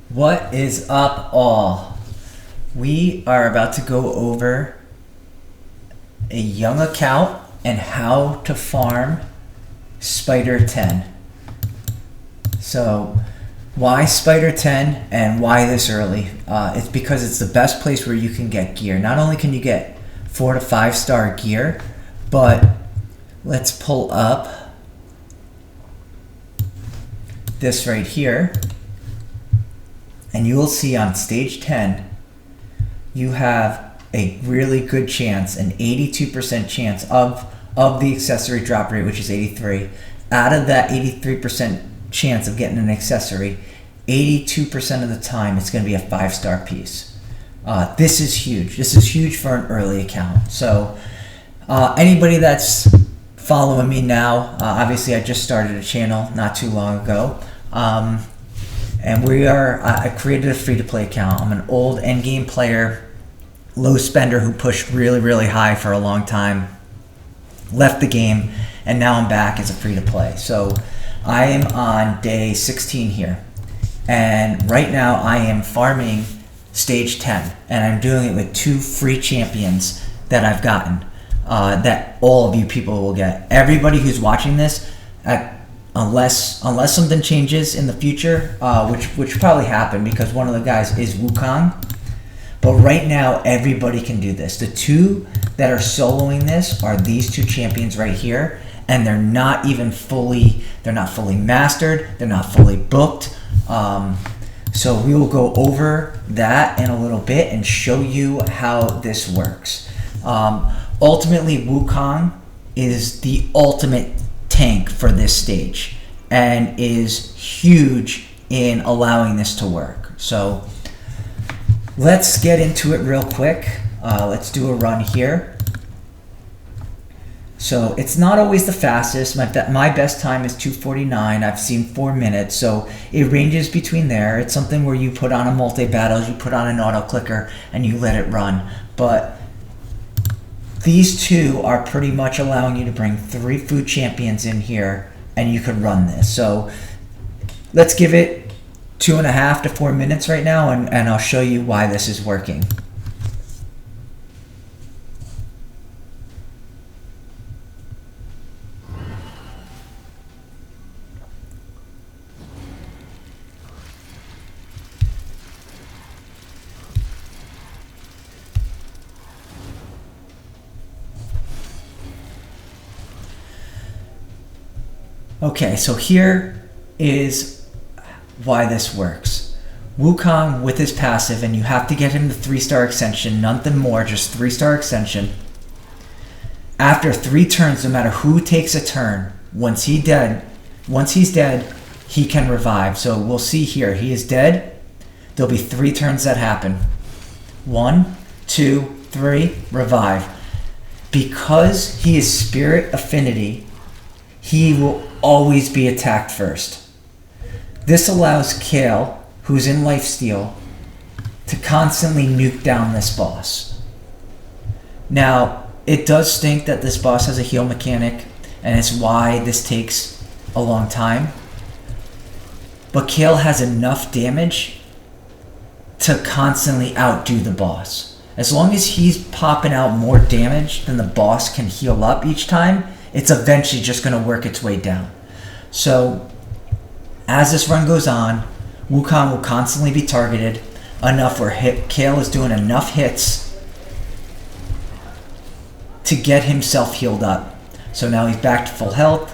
What is up, all? We are about to go over a young account and how to farm Spider 10. So, why Spider 10 and why this early? It's because it's the best place where you can get gear. Not only can you get 4 to 5 star gear, but let's pull up this right here. And you will see on stage 10, you have a really good chance, an 82% chance of the accessory drop rate, which is 83. Out of that 83% chance of getting an accessory, 82% of the time it's going to be a 5-star piece. This is huge. This is huge for an early account. So anybody that's following me now, obviously I just started a channel not too long ago. And I created a free-to-play account. I'm an old endgame player, low spender who pushed really, really high for a long time, left the game, and now I'm back as a free-to-play. So I am on day 16 here. And right now I am farming stage 10. And I'm doing it with 2 free champions that I've gotten, that all of you people will get. Everybody who's watching this, unless something changes in the future, which probably happen because one of the guys is Wukong. But right now, everybody can do this. The 2 that are soloing this are these 2 champions right here, and they're not fully mastered. They're not fully booked. So we will go over that in a little bit and show you how this works. Ultimately, Wukong is the ultimate tank for this stage and is huge in allowing this to work. So let's get into it real quick. Let's do a run here. So it's not always the fastest. My best time is 2:49. I've seen 4 minutes, so it ranges between there. It's something where you put on a multi-battles, you put on an auto clicker, and you let it run. But these 2 are pretty much allowing you to bring 3 food champions in here, and you could run this. So let's give it 2.5 to 4 minutes right now, and I'll show you why this is working. Okay, so here is why this works. Wukong with his passive, and you have to get him the 3-star extension, nothing more, just 3-star extension. After 3 turns, no matter who takes a turn, once he's dead, he can revive. So we'll see here, he is dead. There'll be 3 turns that happen. 1, 2, 3, revive. Because he is spirit affinity, he will always be attacked first. This allows Kale, who's in Lifesteal, to constantly nuke down this boss. Now, it does stink that this boss has a heal mechanic, and it's why this takes a long time. But Kale has enough damage to constantly outdo the boss. As long as he's popping out more damage than the boss can heal up each time, it's eventually just going to work its way down. So, as this run goes on, Wukong will constantly be targeted enough where Kale is doing enough hits to get himself healed up. So now he's back to full health.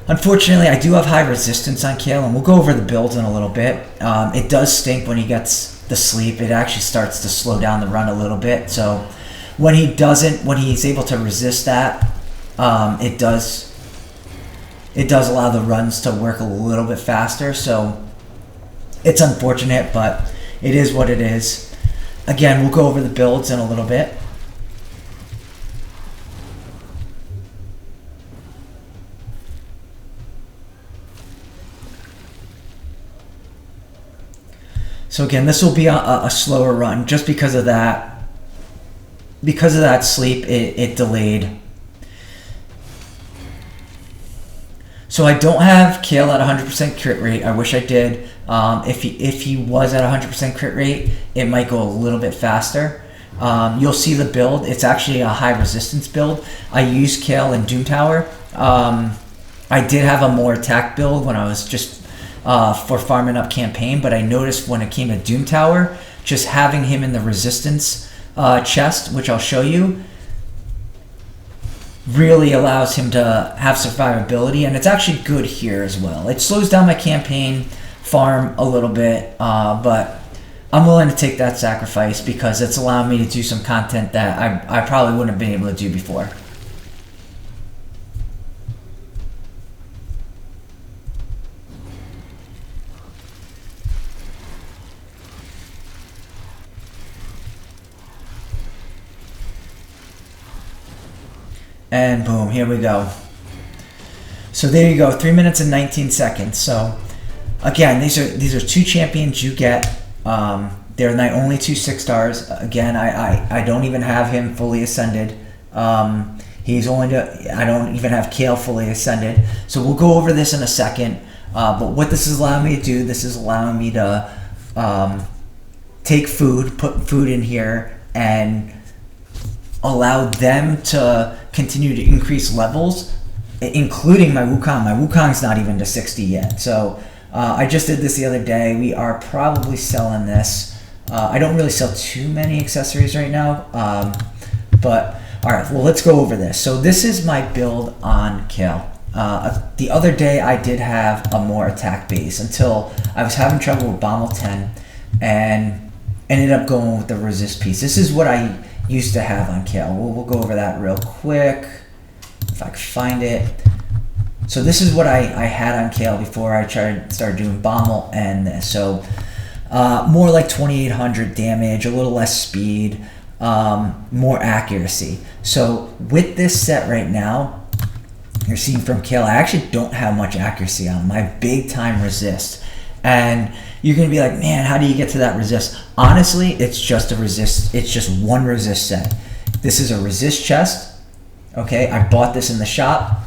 Unfortunately, I do have high resistance on Kale, and we'll go over the builds in a little bit. It does stink when he gets the sleep. It actually starts to slow down the run a little bit. So when he's able to resist that, it does allow the runs to work a little bit faster. So it's unfortunate, but it is what it is. Again, we'll go over the builds in a little bit. So again, this will be a slower run just because of that. Because of that sleep, it delayed. So I don't have Kale at 100% crit rate. I wish I did. If he was at 100% crit rate, it might go a little bit faster. You'll see the build. It's actually a high resistance build. I use Kale in Doom Tower. I did have a more attack build when I was just for farming up campaign, but I noticed when it came to Doom Tower, just having him in the resistance chest, which I'll show you, really allows him to have survivability, and it's actually good here as well. It slows down my campaign farm a little bit, but I'm willing to take that sacrifice because it's allowing me to do some content that I probably wouldn't have been able to do before. And boom, here we go. So there you go, 3 minutes and 19 seconds. So again, these are two champions you get. They're my only two 6-stars. Again, I don't even have him fully ascended. He's only I don't even have Kale fully ascended. So we'll go over this in a second. But what this is allowing me to do, this is allowing me to take food, put food in here, and allow them to continue to increase levels, including my Wukong. My Wukong's not even to 60 yet. So I just did this the other day. We are probably selling this. I don't really sell too many accessories right now. But all right, well, let's go over this. So this is my build on Kale. The other day I did have a more attack base until I was having trouble with Bommel 10 and ended up going with the resist piece. This is what I used to have on Kale. We'll go over that real quick if I can find it. So this is what I had on Kale before I started doing Bommel and this. So more like 2800 damage, a little less speed, more accuracy. So with this set right now, you're seeing from Kale, I actually don't have much accuracy on my big time resist. And you're going to be like, man, how do you get to that resist? Honestly, it's just a resist. It's just one resist set. This is a resist chest. Okay, I bought this in the shop,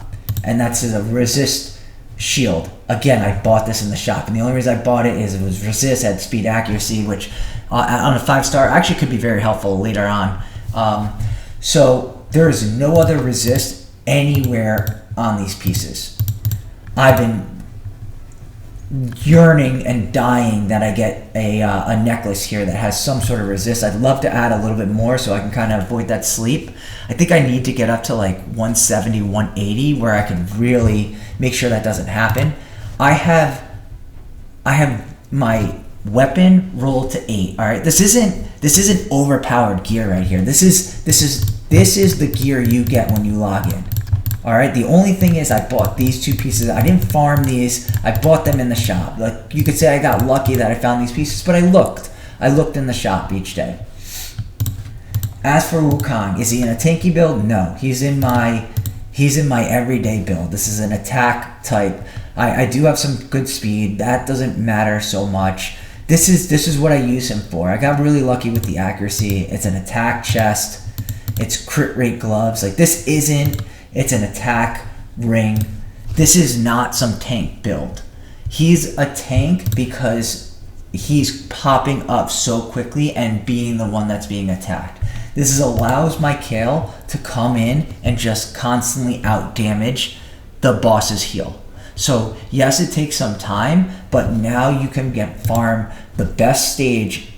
and that's a resist shield. Again, I bought this in the shop, and the only reason I bought it is it was resist, had speed accuracy, which on a 5-star actually could be very helpful later on. So there is no other resist anywhere on these pieces. I've been yearning and dying that I get a necklace here that has some sort of resist. I'd love to add a little bit more so I can kind of avoid that sleep. I think I need to get up to like 170, 180 where I can really make sure that doesn't happen. I have my weapon rolled to 8. All right, this isn't overpowered gear right here. This is the gear you get when you log in. All right, the only thing is I bought these two pieces. I didn't farm these. I bought them in the shop. Like, you could say I got lucky that I found these pieces, but I looked in the shop each day. As for Wukong, is he in a tanky build? No, he's in my everyday build. This is an attack type. I do have some good speed. That doesn't matter so much. This is what I use him for. I got really lucky with the accuracy. It's an attack chest. It's crit rate gloves. Like, this isn't. It's an attack ring. This is not some tank build. He's a tank because he's popping up so quickly and being the one that's being attacked. This allows my Kale to come in and just constantly out damage the boss's heal. So yes, it takes some time, but now you can farm the best stage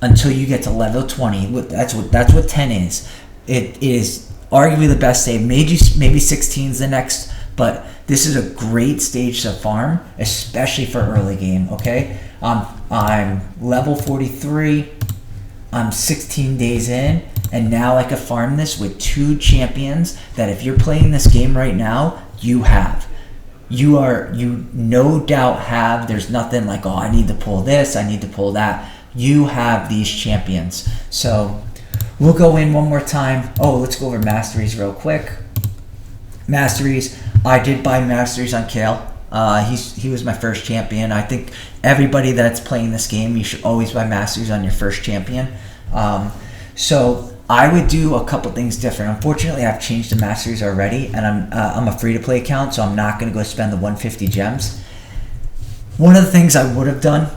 until you get to level 20. That's what 10 is. It is arguably the best stage. Maybe 16 is the next, but this is a great stage to farm, especially for early game. Okay, I'm level 43. I'm 16 days in, and now I can farm this with 2 champions that if you're playing this game right now, you no doubt have. There's nothing like, oh, I need to pull this, I need to pull that. You have these champions. So we'll go in one more time. Oh, let's go over masteries real quick. Masteries. I did buy masteries on Kale. He was my first champion. I think everybody that's playing this game, you should always buy masteries on your first champion. So I would do a couple things different. Unfortunately, I've changed the masteries already, and I'm a free-to-play account, so I'm not going to go spend the 150 gems. One of the things I would have done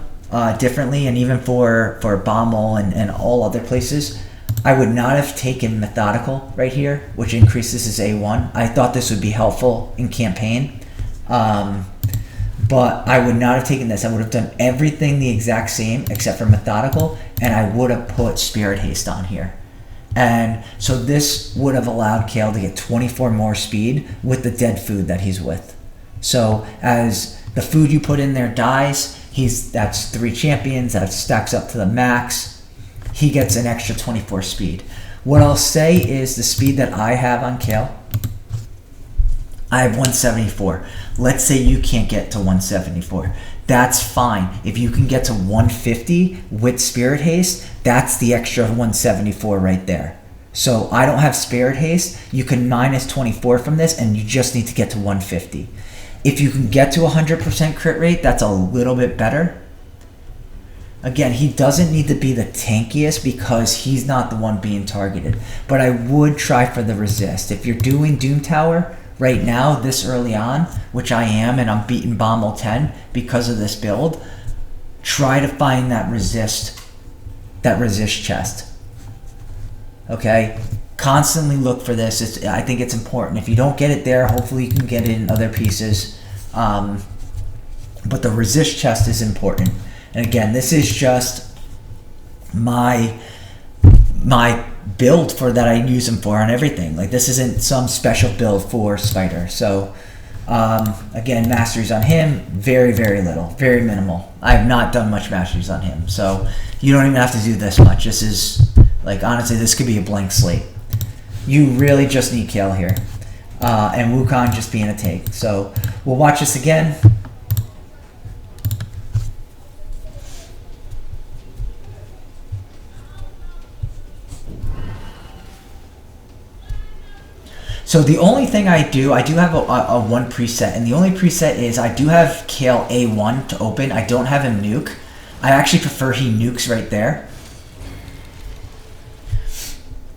differently, and even for Bommel and all other places, I would not have taken Methodical right here, which increases his A1. I thought this would be helpful in campaign, but I would not have taken this. I would have done everything the exact same except for Methodical, and I would have put Spirit Haste on here. And so this would have allowed Kale to get 24 more speed with the dead food that he's with. So as the food you put in there dies, that's 3 champions, that stacks up to the max. He gets an extra 24 speed. What I'll say is the speed that I have on Kale, I have 174. Let's say you can't get to 174. That's fine. If you can get to 150 with Spirit Haste, that's the extra 174 right there. So I don't have Spirit Haste. You can minus 24 from this, and you just need to get to 150. If you can get to 100% crit rate, that's a little bit better. Again, he doesn't need to be the tankiest because he's not the one being targeted. But I would try for the resist. If you're doing Doom Tower right now, this early on, which I am, and I'm beating Bommel 10 because of this build, try to find that resist chest. Okay? Constantly look for this. I think it's important. If you don't get it there, hopefully you can get it in other pieces. But the resist chest is important. And again, this is just my build for that I use him for on everything. Like, this isn't some special build for Spider. So again, masteries on him, very, very little, very minimal. I have not done much masteries on him. So you don't even have to do this much. This is, like, honestly, this could be a blank slate. You really just need Kale here. And Wukong just being a take. So we'll watch this again. So the only thing I do have a one preset, and the only preset is I do have Kale A1 to open. I don't have him nuke. I actually prefer he nukes right there.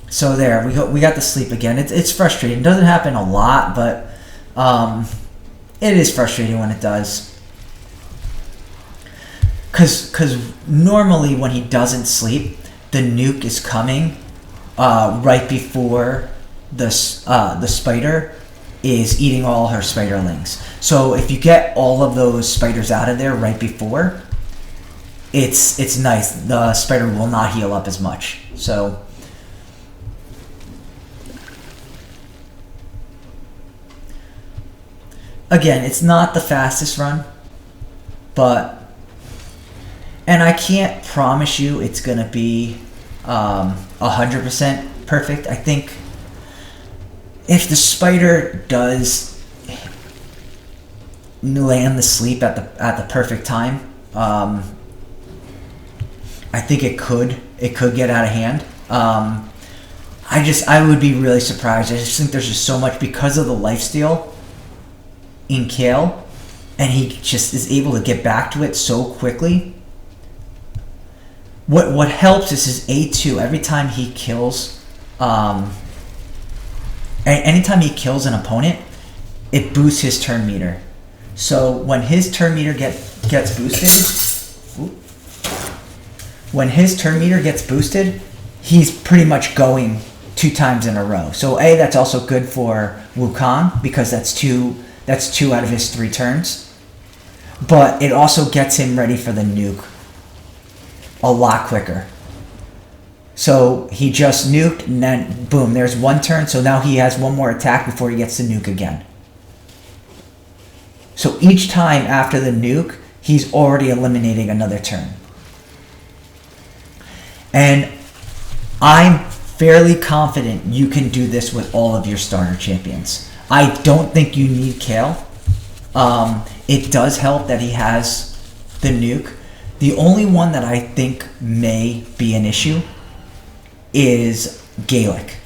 So there, we got the sleep again. It's frustrating. It doesn't happen a lot, but it is frustrating when it does. Because normally when he doesn't sleep, the nuke is coming right before the spider is eating all her spiderlings. So if you get all of those spiders out of there right before, it's nice. The spider will not heal up as much. So again, it's not the fastest run, and I can't promise you it's gonna be 100% perfect. I think if the spider does land the sleep at the perfect time, I think it could get out of hand. I would be really surprised. I just think there's just so much because of the lifesteal in Kale, and he just is able to get back to it so quickly. What helps is his A2 every time he kills. Anytime he kills an opponent, it boosts his turn meter. So when his turn meter gets boosted, he's pretty much going 2 times in a row. So that's also good for Wukong because that's two out of his 3 turns. But it also gets him ready for the nuke a lot quicker. So he just nuked, and then boom, there's 1 turn. So now he has 1 more attack before he gets to nuke again. So each time after the nuke, he's already eliminating another turn. And I'm fairly confident you can do this with all of your starter champions. I don't think you need Kale. It does help that he has the nuke. The only one that I think may be an issue is Gaelic.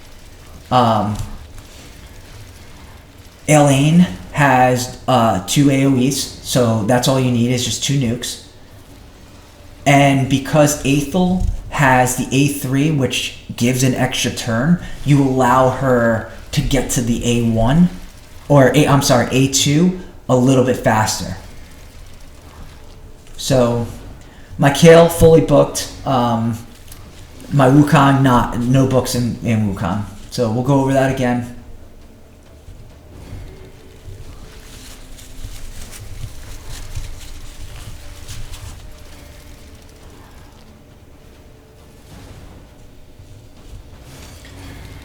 Elaine has 2 AoEs, so that's all you need is just 2 nukes. And because Aethel has the A3, which gives an extra turn. You allow her to get to the A1, or A2 a little bit faster. So my Kale fully booked. My Wukong, no books in Wukong. So we'll go over that again.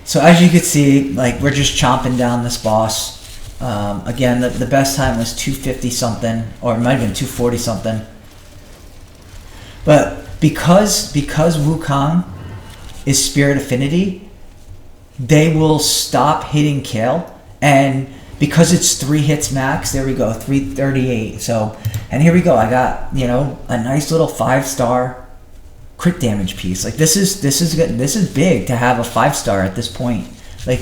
So as you can see, like, we're just chomping down this boss. Again, the best time was 250 something, or it might have been 240 something. But because Wukong is Spirit Affinity, they will stop hitting Kale, and because it's 3 hits max, there we go, 338. So, and here we go. I got, you know, a nice little 5-star crit damage piece. Like, this is good. This is big to have a 5-star at this point, like,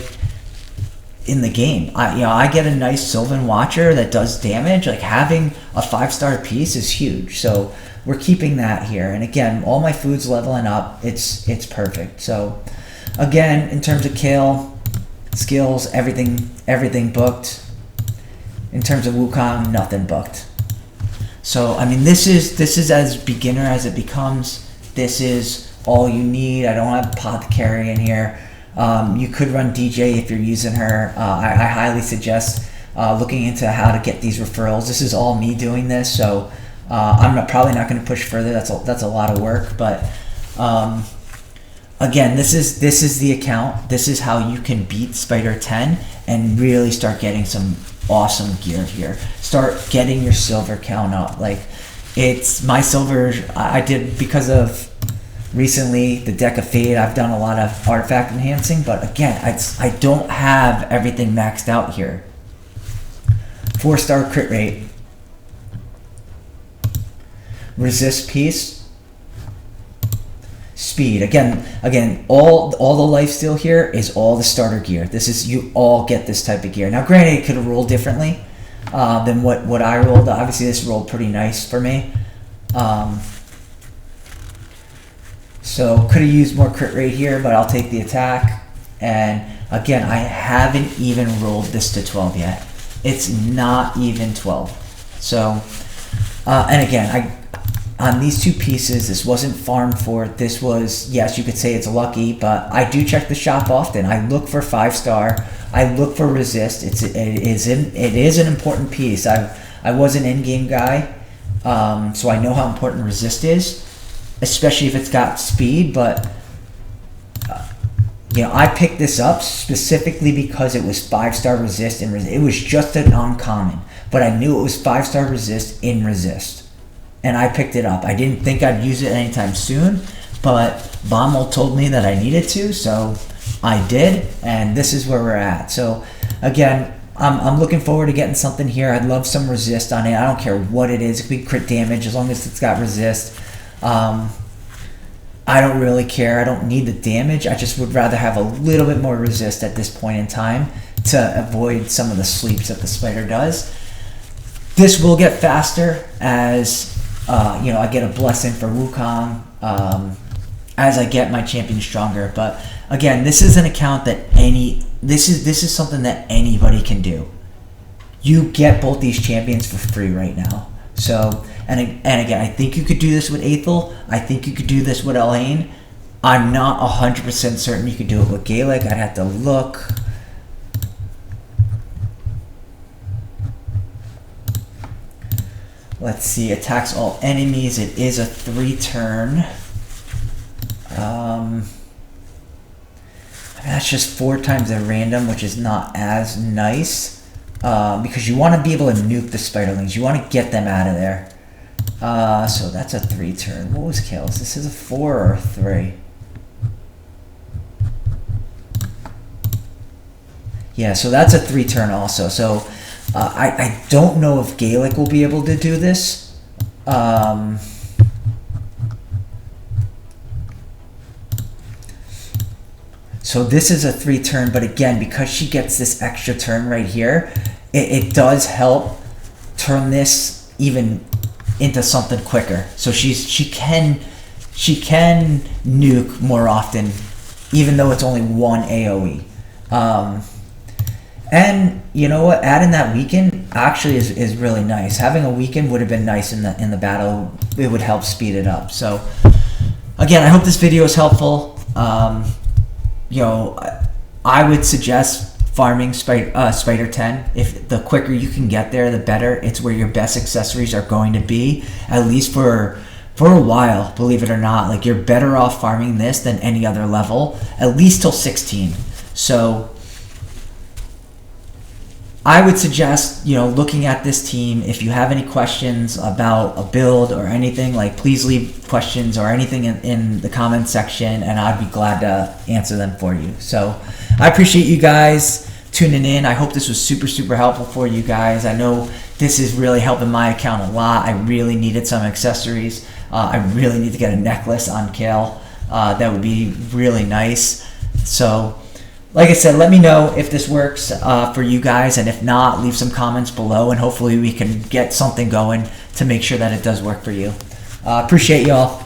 in the game. I get a nice Sylvan Watcher that does damage. Like, having a 5-star piece is huge. So we're keeping that here. And again, all my food's leveling up. It's perfect. So again, in terms of Kale skills, everything booked. In terms of Wukong, nothing booked. So I mean, this is as beginner as it becomes. This is all you need. I don't have Apothecary in here. You could run DJ if you're using her. I highly suggest looking into how to get these referrals. This is all me doing this, so I'm probably not going to push further. That's a lot of work. But again, this is the account. This is how you can beat Spider 10 and really start getting some awesome gear here. Start getting your silver count up. Like, it's my silver. I did because of recently the Deck of Fate. I've done a lot of artifact enhancing, but again, I don't have everything maxed out here. 4-star crit rate, resist piece, speed. Again, all the lifesteal here is all the starter gear. This is, you all get this type of gear. Now, granted, it could have rolled differently than what I rolled. Obviously, this rolled pretty nice for me. So could have used more crit rate here, but I'll take the attack. And again, I haven't even rolled this to 12 yet. It's not even 12. So, and again, on these two pieces, this wasn't farmed for. This was, yes, you could say it's lucky, but I do check the shop often. I look for 5-star. I look for resist. It is an important piece. I was an in-game guy, so I know how important resist is, especially if it's got speed. But you know, I picked this up specifically because it was 5-star resist and it was just an uncommon, but I knew it was 5-star resist in resist, and I picked it up. I didn't think I'd use it anytime soon, but Bommel told me that I needed to, so I did, and this is where we're at. So again, I'm looking forward to getting something here. I'd love some resist on it. I don't care what it is. It could be crit damage as long as it's got resist. I don't really care. I don't need the damage. I just would rather have a little bit more resist at this point in time to avoid some of the sleeps that the spider does. This will get faster as you know, I get a blessing for Wukong as I get my champion stronger. But again, this is an account that this is something that anybody can do. You get both these champions for free right now. So, and again, I think you could do this with Aethel. I think you could do this with Elaine. I'm not 100% certain you could do it with Gaelic. I'd have to look. Let's see, attacks all enemies. It is a 3-turn. That's just 4 times at random, which is not as nice. Because you want to be able to nuke the spiderlings. You want to get them out of there. So that's a 3-turn. What was Kale's? This is a 4 or a 3? Yeah, so that's a 3-turn also. So I don't know if Gaelic will be able to do this. So this is a 3-turn, but again, because she gets this extra turn right here, it does help turn this even into something quicker. So she can she can nuke more often, even though it's only one AoE. And you know what? Adding that weaken actually is really nice. Having a weaken would have been nice in the battle. It would help speed it up. So again, I hope this video is helpful. You know, I would suggest farming Spider 10. If the quicker you can get there, the better. It's where your best accessories are going to be, at least for a while, believe it or not. Like, you're better off farming this than any other level, at least till 16. So I would suggest, you know, looking at this team. If you have any questions about a build or anything, like, please leave questions or anything in the comment section, and I'd be glad to answer them for you. So I appreciate you guys tuning in. I hope this was super helpful for you guys. I know this is really helping my account a lot. I really needed some accessories. I really need to get a necklace on Kale. That would be really nice. So like I said, let me know if this works for you guys, and if not, leave some comments below, and hopefully we can get something going to make sure that it does work for you. Appreciate y'all.